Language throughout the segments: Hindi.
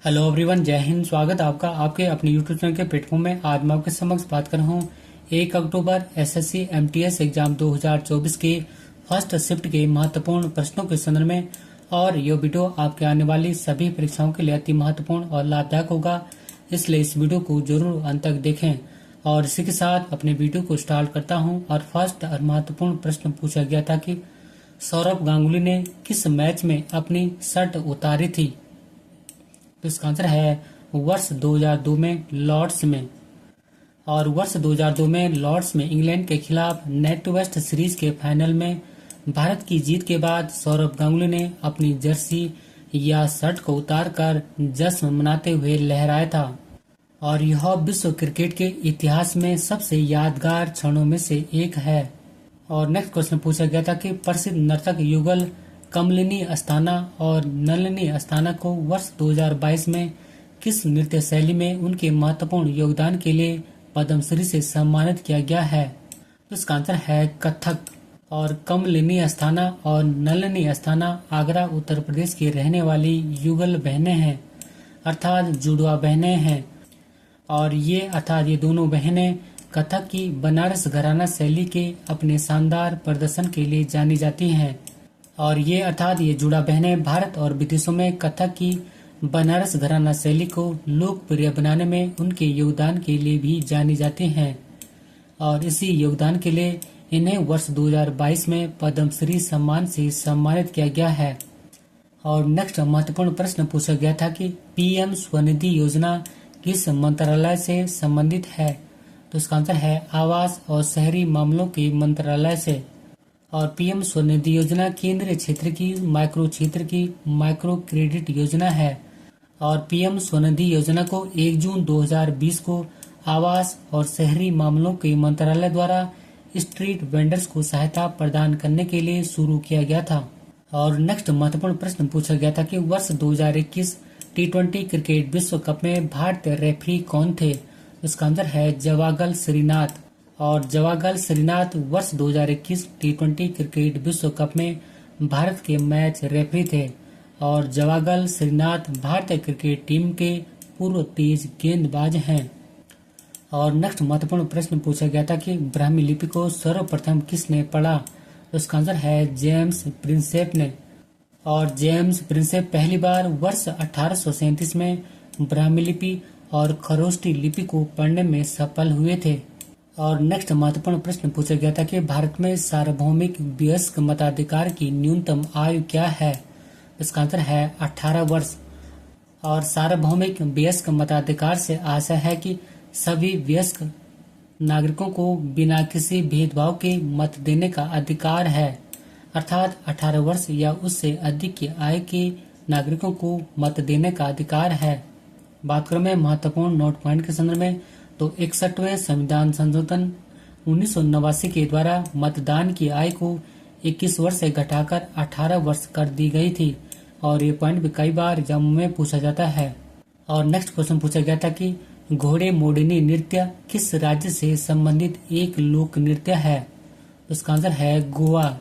हेलो एवरीवन, जय हिंद। स्वागत है आपका आपके अपने यूट्यूब चैनल के प्लेटफॉर्म में। आज मैं आपके समक्ष बात कर रहा हूँ 1 अक्टूबर एसएससी एमटीएस एग्जाम 2024 के फर्स्ट शिफ्ट के महत्वपूर्ण प्रश्नों के संदर्भ में। और यह वीडियो आपके आने वाली सभी परीक्षाओं के लिए अति महत्वपूर्ण और लाभदायक होगा, इसलिए इस वीडियो को जरूर अंत तक देखें। और इसी के साथ अपने वीडियो को स्टार्ट करता हूँ। और फर्स्ट और महत्वपूर्ण प्रश्न पूछा गया था कि सौरभ गांगुली ने किस मैच में अपनी शर्ट उतारी थी। तो इसका आंसर है वर्ष 2002 में लॉर्ड्स में। और वर्ष 2002 में लॉर्ड्स में इंग्लैंड के खिलाफ नेट वेस्ट सीरीज के फाइनल में भारत की जीत के बाद सौरभ गांगुली ने अपनी जर्सी या शर्ट को उतारकर जश्न मनाते हुए लहराया था। और यह विश्व क्रिकेट के इतिहास में सबसे यादगार क्षणों में से एक है। और नेक्स्ट क्वेश्चन पूछा गया था कि प्रसिद्ध नर्तक युगल कमलिनी अस्थाना और नलिनी अस्थाना को वर्ष 2022 में किस नृत्य शैली में उनके महत्वपूर्ण योगदान के लिए पद्मश्री से सम्मानित किया गया है। तो इसका आंसर है कथक। और कमलिनी अस्थाना और नलिनी अस्थाना आगरा उत्तर प्रदेश की रहने वाली युगल बहनें हैं, अर्थात जुड़वा बहनें हैं। और ये दोनों बहनें कथक की बनारस घराना शैली के अपने शानदार प्रदर्शन के लिए जानी जाती हैं। और ये जुड़ा बहनें भारत और विदेशों में कथक की बनारस घराना शैली को लोकप्रिय बनाने में उनके योगदान के लिए भी जानी जाती हैं। और इसी योगदान के लिए इन्हें वर्ष 2022 में पद्मश्री सम्मान से सम्मानित किया गया है। और नेक्स्ट महत्वपूर्ण प्रश्न पूछा गया था कि पीएम स्वनिधि योजना किस मंत्रालय से संबंधित है। तो इसका आंसर है आवास और शहरी मामलों के मंत्रालय से। और पीएम स्वनिधि योजना केंद्रीय क्षेत्र की माइक्रो क्रेडिट योजना है। और पीएम स्वनिधि योजना को 1 जून 2020 को आवास और शहरी मामलों के मंत्रालय द्वारा स्ट्रीट वेंडर्स को सहायता प्रदान करने के लिए शुरू किया गया था। और नेक्स्ट महत्वपूर्ण प्रश्न पूछा गया था कि वर्ष 2021 T20 क्रिकेट विश्व कप में भारतीय रेफरी कौन थे। इसका आंसर है जवागल श्रीनाथ। और जवागल श्रीनाथ वर्ष 2021 T20 क्रिकेट विश्व कप में भारत के मैच रेफरी थे। और जवागल श्रीनाथ भारतीय क्रिकेट टीम के पूर्व तेज गेंदबाज हैं। और नेक्स्ट महत्वपूर्ण प्रश्न पूछा गया था कि ब्राह्मी लिपि को सर्वप्रथम किसने पढ़ा। तो इसका आंसर है जेम्स प्रिंसेप ने। और जेम्स प्रिंसेप पहली बार वर्ष 1837 में ब्राह्मी लिपि और खरोष्टी लिपि को पढ़ने में सफल हुए थे। और नेक्स्ट महत्वपूर्ण प्रश्न पूछा गया था कि भारत में सार्वभौमिक वयस्क मताधिकार की न्यूनतम आयु क्या है। इसका आंसर है 18 वर्ष। और सार्वभौमिक वयस्क मताधिकार से आशय है कि सभी वयस्क नागरिकों को बिना किसी भेदभाव के मत देने का अधिकार है, अर्थात 18 वर्ष या उससे अधिक की आयु के नागरिकों को मत देने का अधिकार है। बात करें मैं महत्वपूर्ण नोट पॉइंट के संदर्भ में, तो 61वें संविधान संशोधन 1989 के द्वारा मतदान की आयु को 21 वर्ष से घटाकर 18 वर्ष कर दी गई थी। और ये पॉइंट भी कई बार एग्जाम में पूछा जाता है। और नेक्स्ट क्वेश्चन पूछा गया था कि घोड़े मोडनी नृत्य किस राज्य से संबंधित एक लोक नृत्य है। उसका आंसर है गोवा।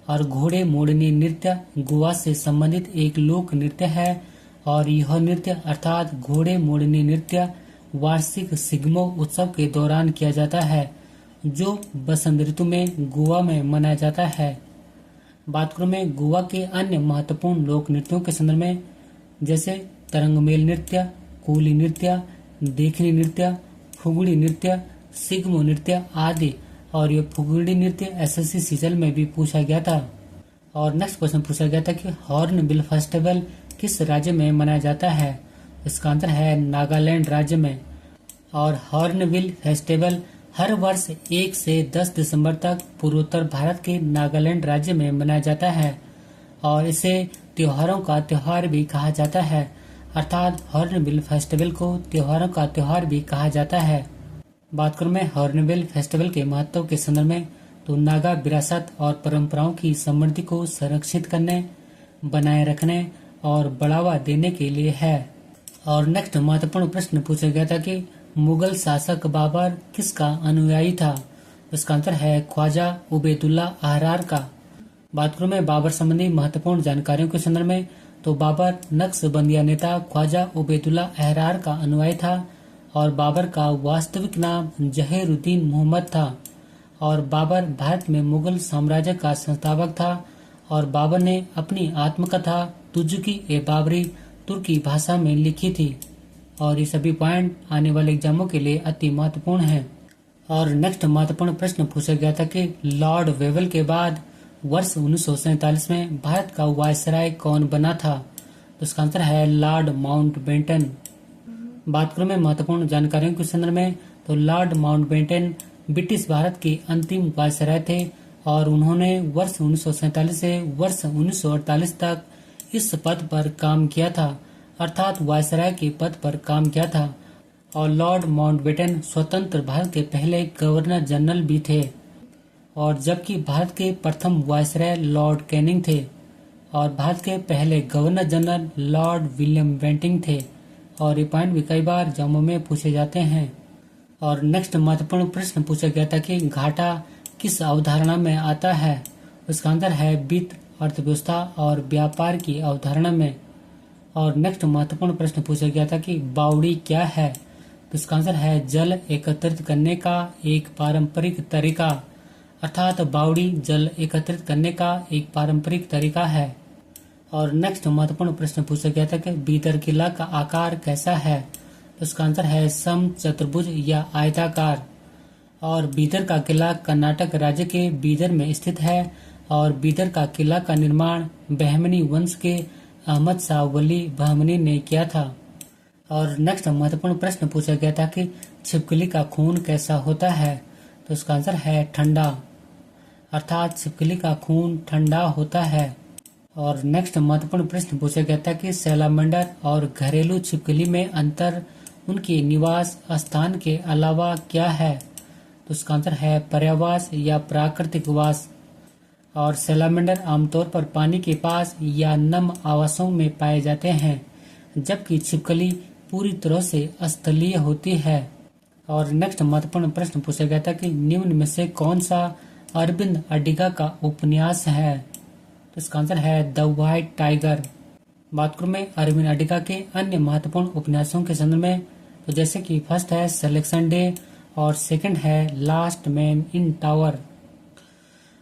और घोड़े मोडनी नृत्य गोवा से संबंधित एक लोक नृत्य है। और यह नृत्य अर्थात घोड़े मोडनी नृत्य वार्षिक सिग्मो उत्सव के दौरान किया जाता है, जो बसंत ऋतु में गोवा में मनाया जाता है। बात करूं मैं गोवा के अन्य महत्वपूर्ण लोक नृत्यों के संदर्भ में, जैसे तरंगमेल नृत्य, कोली नृत्य, देखनी नृत्य, फुगड़ी नृत्य, सिग्मो नृत्य आदि। और ये फुगड़ी नृत्य एसएससी सीजल में भी पूछा गया था। और नेक्स्ट क्वेश्चन पूछा गया था कि हॉर्नबिल फेस्टिवल किस राज्य में मनाया जाता है। इसका आंसर है नागालैंड राज्य में। और हॉर्नबिल फेस्टिवल हर वर्ष 1 से 10 दिसंबर तक पूर्वोत्तर भारत के नागालैंड राज्य में मनाया जाता है। और इसे त्योहारों का त्योहार भी कहा जाता है, अर्थात हॉर्नबिल फेस्टिवल को त्योहारों का त्योहार भी कहा जाता है। बात करूं मैं हॉर्नबिल फेस्टिवल के महत्व के संदर्भ में, तो नागा विरासत और परंपराओं की समृद्धि को संरक्षित करने, बनाए रखने और बढ़ावा देने के लिए है। और नेक्स्ट महत्वपूर्ण प्रश्न पूछा गया था कि मुगल शासक बाबर किसका अनुयायी था। इसका आंसर है ख्वाजा उबैदुल्ला अहरार का। बात करूं मैं बाबर संबंधी महत्वपूर्ण जानकारियों के संदर्भ में, तो बाबर नक्शबंदिया नेता ख्वाजा उबैदुल्ला अहरार का अनुयायी था और बाबर का वास्तविक नाम जहीरुद्दीन मोहम्मद था और बाबर भारत में मुगल साम्राज्य का संस्थापक था और बाबर ने अपनी आत्मकथा तुजुकी ए बाबरी तुर्की भाषा में लिखी थी। और ये सभी पॉइंट आने वाले एग्जामों के लिए अति महत्वपूर्ण हैं। और नेक्स्ट महत्वपूर्ण प्रश्न पूछा गया था कि लॉर्ड वेवल के बाद वर्ष 1947 में भारत का वायसराय कौन बना था? तो इसका आंसर है लॉर्ड माउंटबेटन। बात करूं मैं महत्वपूर्ण जानकारियों के संदर्भ में, तो लॉर्ड माउंटबेटन ब्रिटिश भारत के अंतिम वायसराय थे और उन्होंने वर्ष 1947 से वर्ष 1948 तक इस पद पर काम किया था, अर्थात वायसराय के पद पर काम किया था। और लॉर्ड माउंटबेटन स्वतंत्र भारत के पहले गवर्नर जनरल भी थे और जबकि भारत के प्रथम वायसराय लॉर्ड कैनिंग थे और भारत के पहले governor general Lord William Bentinck थे। और ये पॉइंट भी कई बार एग्जामों में पूछे जाते हैं। और नेक्स्ट महत्वपूर्ण प्रश्न पूछा गया था कि घाटा किस अवधारणा में आता है? उसका आंसर है वित्त, अर्थव्यवस्था और व्यापार की अवधारणा में। और नेक्स्ट महत्वपूर्ण प्रश्न पूछा गया था कि बावड़ी क्या है? तो इसका आंसर है जल एकत्रित करने का एक पारंपरिक तरीका, अर्थात बावड़ी जल एकत्रित करने का एक पारंपरिक तरीका है। और नेक्स्ट महत्वपूर्ण प्रश्न पूछा गया था कि बीदर किला का आकार कैसा है? तो इसका आंसर है सम चतुर्भुज या आयताकार। और बीदर का किला कर्नाटक राज्य के बीदर में स्थित है और बीदर का किला का निर्माण बहमनी वंश के अहमद शाह वली बहमनी ने किया था। और नेक्स्ट महत्वपूर्ण प्रश्न पूछा गया था कि छिपकली का खून कैसा होता है? तो इसका आंसर है ठंडा, अर्थात छिपकली का खून ठंडा होता है। और नेक्स्ट महत्वपूर्ण प्रश्न पूछा गया था कि सैलामेंडर और घरेलू छिपकली में अंतर उनके निवास स्थान के अलावा क्या है? तो इसका आंसर है पर्यावास या प्राकृतिक वास। और सैलामेंडर आमतौर पर पानी के पास या नम आवासों में पाए जाते हैं, जबकि छिपकली पूरी तरह से स्थलीय होती है। और नेक्स्ट महत्वपूर्ण प्रश्न पूछा गया था कि निम्न में से कौन सा अरविंद अडिगा का उपन्यास है? तो इसका आंसर है द व्हाइट टाइगर। बात करूं मैं अरविंद अडिगा के अन्य महत्वपूर्ण उपन्यासों के संदर्भ में, तो जैसे कि फर्स्ट है सिलेक्शन डे और सेकंड है लास्ट मैन इन टावर।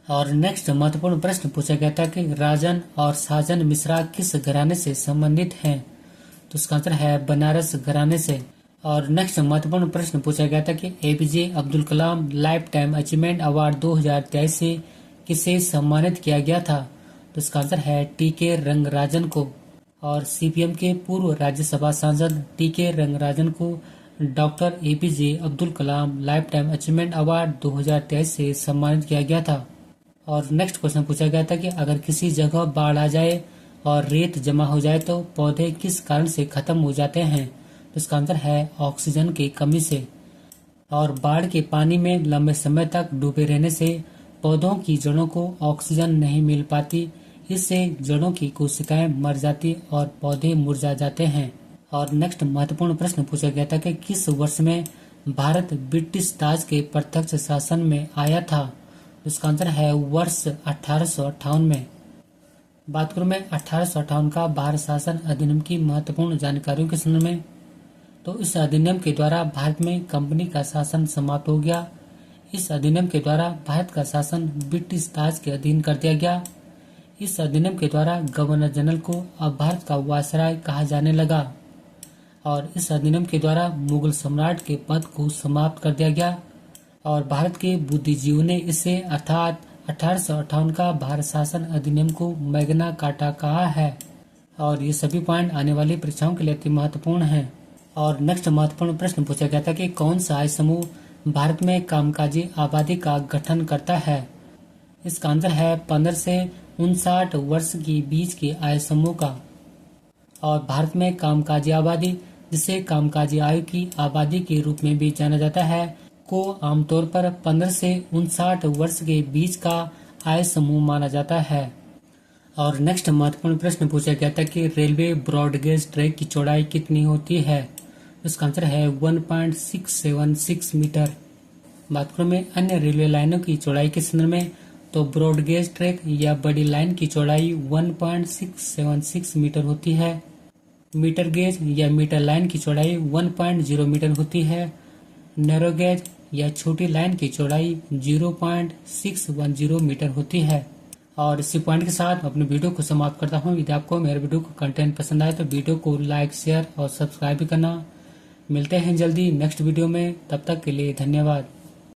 और नेक्स्ट महत्वपूर्ण प्रश्न पूछा गया था कि राजन और साजन मिश्रा किस घराने से संबंधित हैं? तो इसका आंसर है बनारस घराने से। और नेक्स्ट महत्वपूर्ण प्रश्न पूछा गया था कि APJ Abdul Kalam life time achievement award 2023 से किसे सम्मानित किया गया था? तो इसका आंसर है टीके रंगराजन को। और सीपीएम के पूर्व राज्यसभा सांसद टीके रंगराजन को doctor APJ Abdul Kalam life time achievement award 2023 से सम्मानित किया गया था। और नेक्स्ट क्वेश्चन पूछा गया था कि अगर किसी जगह बाढ़ आ जाए और रेत जमा हो जाए तो पौधे किस कारण से खत्म हो जाते हैं? तो इसका आंसर है ऑक्सीजन की कमी से। और बाढ़ के पानी में लंबे समय तक डूबे रहने से पौधों की जड़ों को ऑक्सीजन नहीं मिल पाती, इससे जड़ों की कोशिकाएं मर जाती और पौधे मुरझा जाते हैं। और नेक्स्ट महत्वपूर्ण प्रश्न पूछा गया था कि किस वर्ष में भारत ब्रिटिश ताज के प्रत्यक्ष शासन में आया था? इसका आंसर है वर्ष 1858 में। बात करूं मैं 1858 का भारत शासन अधिनियम की महत्वपूर्ण जानकारियों के संदर्भ में, तो इस अधिनियम के द्वारा भारत में कंपनी का शासन समाप्त हो गया। इस अधिनियम के द्वारा भारत का शासन ब्रिटिश ताज के अधीन कर दिया गया। इस अधिनियम के द्वारा गवर्नर जनरल को अब भारत का वायसराय कहा जाने लगा। और इस अधिनियम के द्वारा मुगल सम्राट के पद को समाप्त कर दिया गया और भारत के बुद्धिजीवियों ने इसे अर्थात 1858 का भारत शासन अधिनियम को मैग्ना कार्टा कहा है। और ये सभी पॉइंट आने वाली परीक्षाओं के लिए अति महत्वपूर्ण हैं। और नेक्स्ट महत्वपूर्ण प्रश्न पूछा गया था कि कौन सा आय समूह भारत में कामकाजी आबादी का गठन करता है? इसका आंसर है 15 से 59 वर्ष के बीच के आयु समूह का। और भारत में कामकाजी आबादी, जिसे कामकाजी आयु की आबादी के रूप में भी जाना जाता है, को आमतौर पर 15 से 59 वर्ष के बीच का आयु समूह माना जाता है। और नेक्स्ट महत्वपूर्ण प्रश्न पूछा गया था कि रेलवे ब्रॉडगेज ट्रैक की चौड़ाई कितनी होती है? इसका आंसर है 1.676 मीटर। बात करूं मैं अन्य रेलवे लाइनों की चौड़ाई के संदर्भ में, तो ब्रॉड गेज ट्रैक या बड़ी लाइन की चौड़ाई 1.676 मीटर होती है। मीटर गेज या मीटर लाइन की चौड़ाई 1.0 मीटर होती है। नैरो गेज या छोटी लाइन की चौड़ाई 0.610 मीटर होती है। और इसी पॉइंट के साथ अपने वीडियो को समाप्त करता हूँ। यदि आपको मेरे वीडियो का कंटेंट पसंद आए तो वीडियो को लाइक, शेयर और सब्सक्राइब भी करना। मिलते हैं जल्दी नेक्स्ट वीडियो में, तब तक के लिए धन्यवाद।